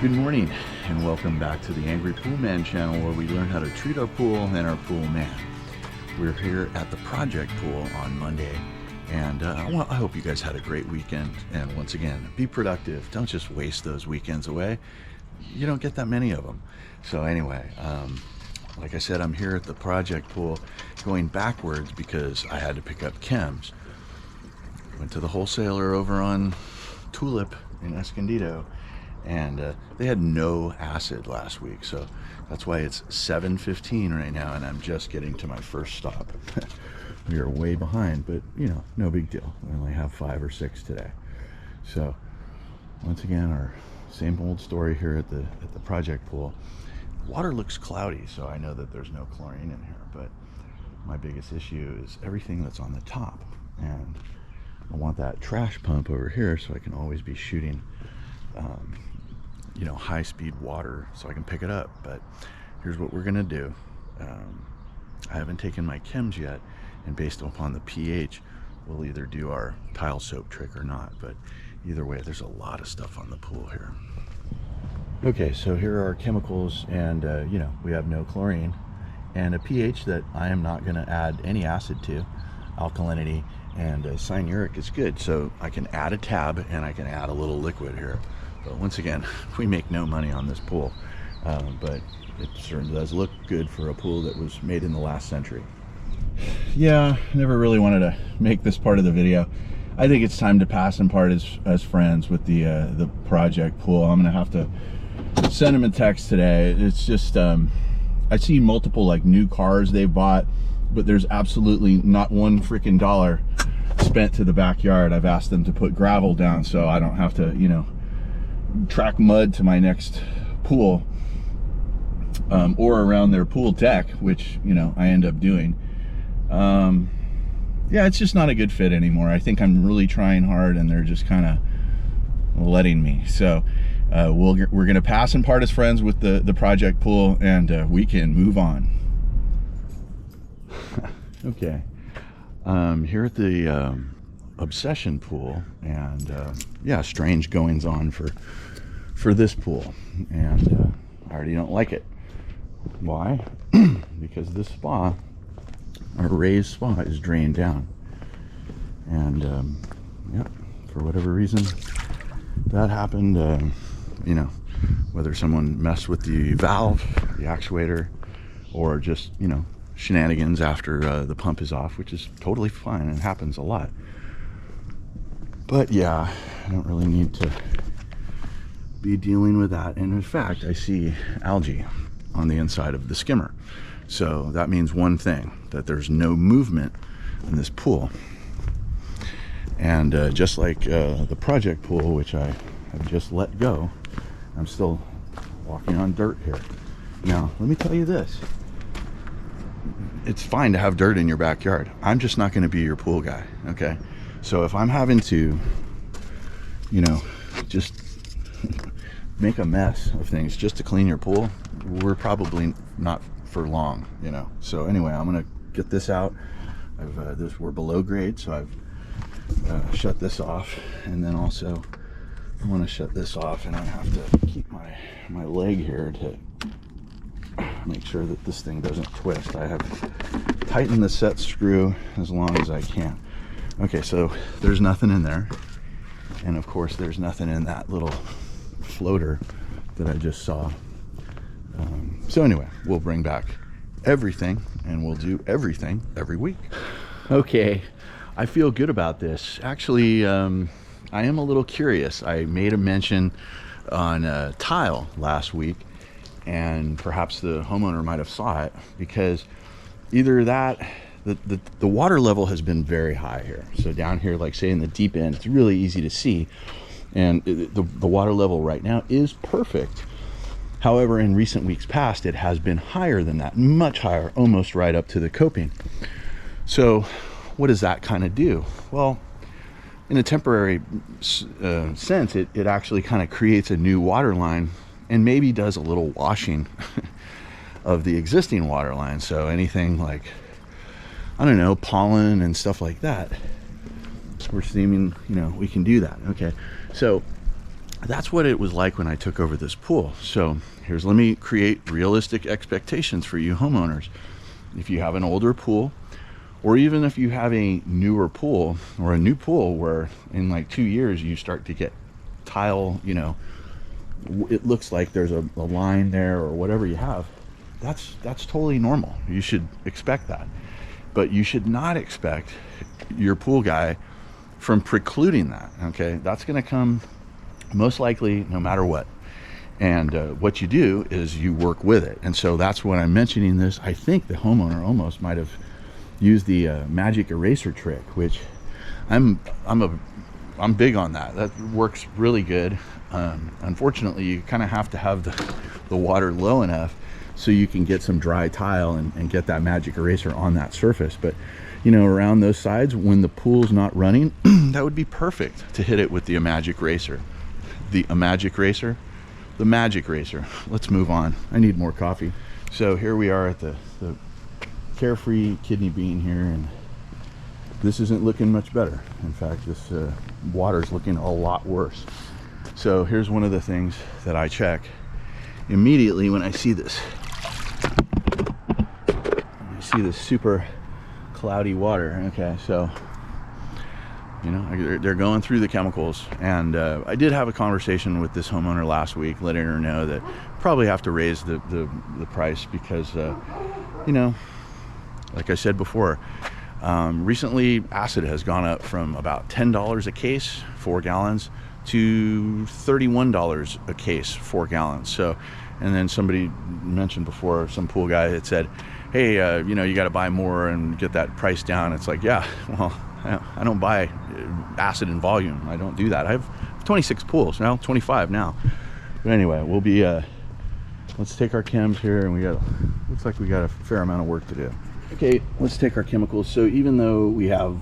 Good morning and welcome back to the Angry Poolman channel, where we learn how to treat our pool and our pool man. We're here at the project pool on Monday, and I hope you guys had a great weekend. And once again, be productive. Don't just waste those weekends away. You don't get that many of them. So anyway, like I said, I'm here at the project pool going backwards because I had to pick up chems. Went to the wholesaler over on Tulip in Escondido, and they had no acid last week, so that's why it's 7:15 right now, and I'm just getting to my first stop. We are way behind, but you know, no big deal. We only have 5 or 6 today. So once again, our same old story here at the project pool. Water looks cloudy, so I know that there's no chlorine in here, but my biggest issue is everything that's on the top, and I want that trash pump over here so I can always be shooting you know, high-speed water so I can pick it up. But here's what we're gonna do. I haven't taken my chems yet, and based upon the pH, we'll either do our tile soap trick or not. But either way, there's a lot of stuff on the pool here. Okay, so here are our chemicals, and you know, we have no chlorine and a pH that I am not going to add any acid to. Alkalinity and cyanuric is good, so I can add a tab and I can add a little liquid here. But once again, we make no money on this pool, but it certainly does look good for a pool that was made in the last century. Yeah, never really wanted to make this part of the video. I think it's time to pass and part as friends with the project pool. I'm gonna have to send him a text today. It's just I see multiple like new cars they've bought, but there's absolutely not one freaking dollar spent to the backyard. I've asked them to put gravel down so I don't have to, you know, track mud to my next pool, or around their pool deck, which, you know, I end up doing. Yeah, it's just not a good fit anymore. I think I'm really trying hard and they're just kind of letting me. So we're gonna pass and part as friends with the project pool, and we can move on. Okay, here at the Obsession pool, and yeah, strange goings on for this pool, and I already don't like it. Why? Because this spa, our raised spa, is drained down, and yeah, for whatever reason that happened. You know, whether someone messed with the valve, the actuator, or just, you know, shenanigans after the pump is off, which is totally fine and happens a lot. But yeah, I don't really need to be dealing with that. And in fact, I see algae on the inside of the skimmer. So that means one thing, that there's no movement in this pool. And just like the project pool, which I have just let go, I'm still walking on dirt here. Now, let me tell you this. It's fine to have dirt in your backyard. I'm just not going to be your pool guy, okay? So if I'm having to, you know, just make a mess of things just to clean your pool, we're probably not for long, you know. So anyway, I'm going to get this out. We're below grade, so I've shut this off, and then also I want to shut this off, and I have to keep my leg here to make sure that this thing doesn't twist. I have tightened the set screw as long as I can. Okay, so there's nothing in there, and of course there's nothing in that little floater that I just saw. So anyway, we'll bring back everything, and we'll do everything every week. Okay, I feel good about this. Actually, I am a little curious. I made a mention on tile last week, and perhaps the homeowner might have saw it, because either that, the water level has been very high here. So down here, like say in the deep end, it's really easy to see, and the water level right now is perfect. However, in recent weeks past, it has been higher than that, much higher, almost right up to the coping. So what does that kind of do? Well, in a temporary sense, it actually kind of creates a new water line, and maybe does a little washing of the existing water line. So anything like, I don't know, pollen and stuff like that, we're seeming, you know, we can do that. Okay, so that's what it was like when I took over this pool. So let me create realistic expectations for you homeowners. If you have an older pool, or even if you have a newer pool or a new pool where in like 2 years you start to get tile, you know, it looks like there's a line there or whatever you have, that's totally normal. You should expect that. But you should not expect your pool guy from precluding that, okay? That's gonna come most likely no matter what. And what you do is you work with it. And so that's when I'm mentioning this. I think the homeowner almost might have used the magic eraser trick, which I'm big on that. That works really good. Unfortunately, you kind of have to have the water low enough so you can get some dry tile and get that magic eraser on that surface. But you know, around those sides when the pool's not running, that would be perfect to hit it with the magic eraser. The magic eraser. Let's move on. I need more coffee. So here we are at the Carefree kidney bean here, and this isn't looking much better. In fact, this water's looking a lot worse. So here's one of the things that I check immediately when I see this. I see this super cloudy water. Okay, so you know, they're going through the chemicals, and I did have a conversation with this homeowner last week, letting her know that probably have to raise the price because you know, like I said before, recently acid has gone up from about $10 a case, 4 gallons, to $31 a case, 4 gallons. So, and then somebody mentioned before, some pool guy had said, hey, you know, you got to buy more and get that price down. It's like, yeah, well, I don't buy acid in volume. I don't do that. I have 26 pools now, 25 now. But anyway, we'll be, let's take our chems here, and looks like we got a fair amount of work to do. Okay, let's take our chemicals. So even though we have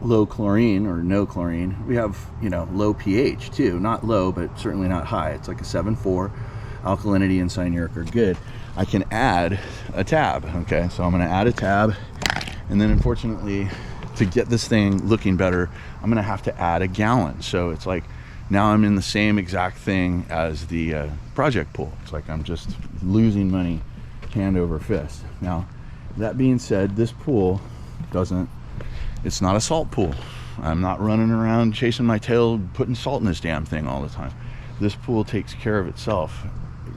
low chlorine or no chlorine, we have, you know, low pH too. Not low, but certainly not high. It's like a 7.4. Alkalinity and cyanuric are good. I can add a tab. Okay, so I'm going to add a tab, and then unfortunately, to get this thing looking better, I'm going to have to add a gallon. So it's like now I'm in the same exact thing as the project pool. It's like I'm just losing money hand over fist. Now, that being said, this pool it's not a salt pool. I'm not running around chasing my tail putting salt in this damn thing all the time. This pool takes care of itself,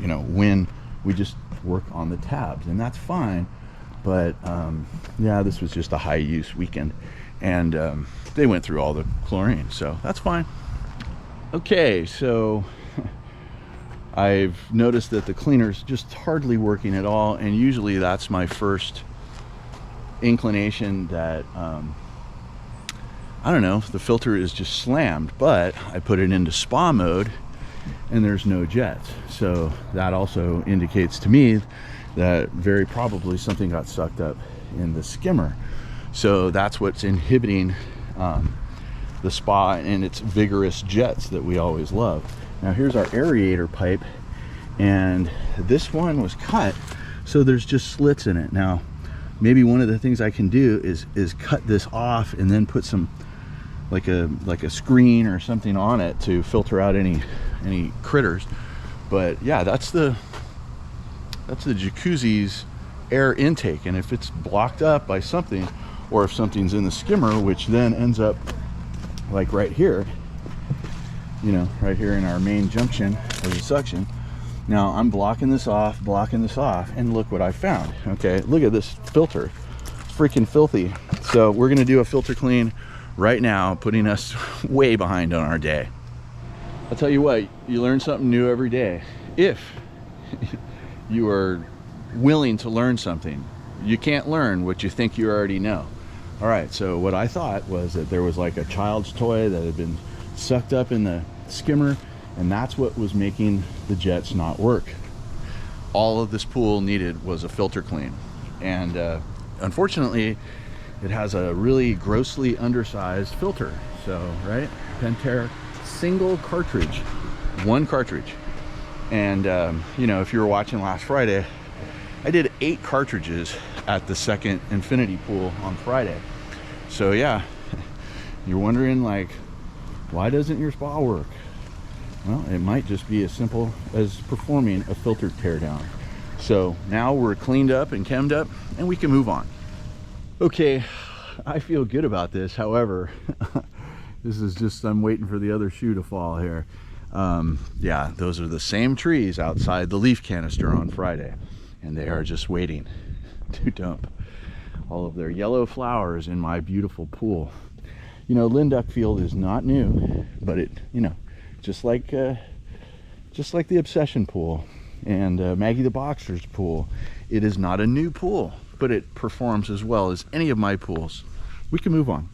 you know, when we just work on the tabs, and that's fine. But yeah, this was just a high use weekend, and they went through all the chlorine, so that's fine. Okay, so I've noticed that the cleaner's just hardly working at all, and usually that's my first inclination that I don't know, the filter is just slammed. But I put it into spa mode and there's no jets, so that also indicates to me that very probably something got sucked up in the skimmer. So that's what's inhibiting the spa and its vigorous jets that we always love. Now here's our aerator pipe, and this one was cut, so there's just slits in it. Now maybe one of the things I can do is cut this off and then put some like a screen or something on it to filter out any critters. But yeah, that's the jacuzzi's air intake, and if it's blocked up by something, or if something's in the skimmer, which then ends up like right here, you know, right here in our main junction of the suction. Now I'm blocking this off, and look what I found. Okay, look at this filter, it's freaking filthy. So we're gonna do a filter clean right now, putting us way behind on our day. I'll tell you what, you learn something new every day if you are willing to learn something. You can't learn what you think you already know. All right, so what I thought was that there was like a child's toy that had been sucked up in the skimmer, and that's what was making the jets not work. All of this pool needed was a filter clean, and unfortunately it has a really grossly undersized filter. So right, Pentair, single cartridge, one cartridge. And you know, if you were watching last Friday, I did 8 cartridges at the second infinity pool on Friday. So yeah, you're wondering like, why doesn't your spa work? Well, it might just be as simple as performing a filter teardown. So now we're cleaned up and chemmed up and we can move on. Okay, I feel good about this. However, this is just, I'm waiting for the other shoe to fall here. Yeah, those are the same trees outside the leaf canister on Friday, and they are just waiting to dump all of their yellow flowers in my beautiful pool. You know, Linduck Field is not new, but it, you know, just like the Obsession pool and Maggie the Boxer's pool, it is not a new pool, but it performs as well as any of my pools. We can move on.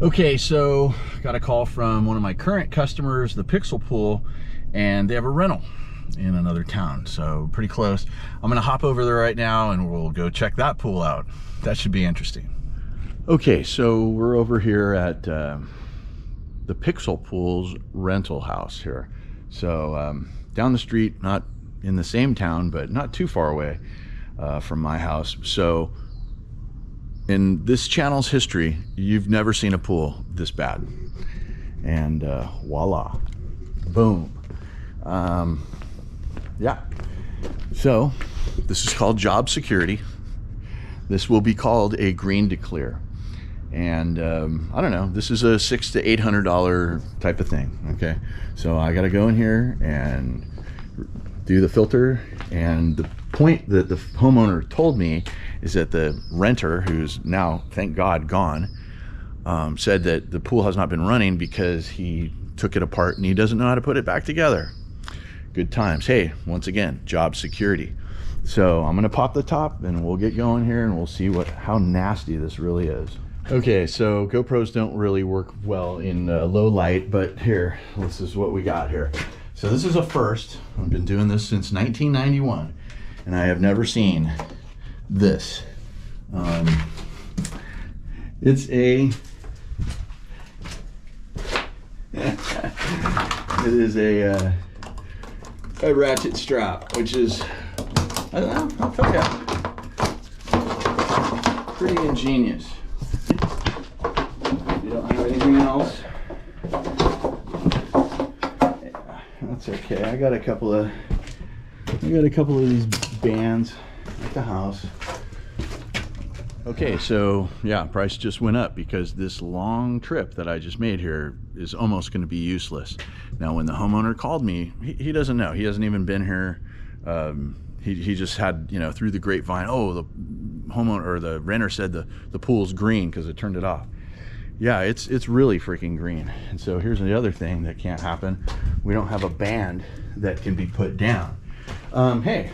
Okay, so got a call from one of my current customers, the Pixel Pool, and they have a rental in another town, so pretty close. I'm gonna hop over there right now and we'll go check that pool out. That should be interesting. Okay, so we're over here at the Pixel Pool's rental house here. So down the street, not in the same town, but not too far away from my house. So in this channel's history, you've never seen a pool this bad. And voila, boom. Yeah, so this is called job security. This will be called a green to clear. And I don't know, this is a $600 to $800 type of thing. Okay, so I got to go in here and do the filter. And the point that the homeowner told me is that the renter, who's now, thank God, gone, said that the pool has not been running because he took it apart and he doesn't know how to put it back together. Good times. Hey, once again, job security. So I'm gonna pop the top and we'll get going here and we'll see how nasty this really is. Okay, so GoPros don't really work well in low light, but here, this is what we got here. So this is a first. I've been doing this since 1991 and I have never seen this. It's it is a ratchet strap, which is, I don't know, I'll tell you, pretty ingenious. You don't have anything else? Yeah, that's okay. I got a couple of these bands at the house. Okay, so yeah, price just went up because this long trip that I just made here is almost going to be useless. Now, when the homeowner called me, he doesn't know. He hasn't even been here. He just had, you know, through the grapevine, oh, the homeowner or the renter said the pool's green because it turned it off. Yeah, it's really freaking green. And so here's the other thing that can't happen. We don't have a band that can be put down. Hey,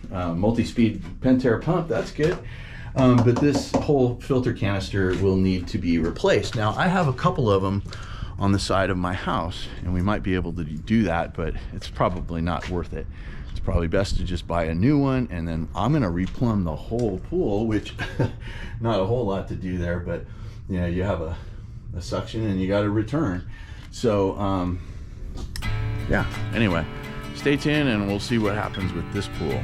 multi-speed Pentair pump, that's good. But this whole filter canister will need to be replaced. Now, I have a couple of them on the side of my house, and we might be able to do that, but it's probably not worth it. It's probably best to just buy a new one, and then I'm gonna replumb the whole pool, which not a whole lot to do there, but you know, you have a suction and you got a return. So yeah, anyway, stay tuned and we'll see what happens with this pool.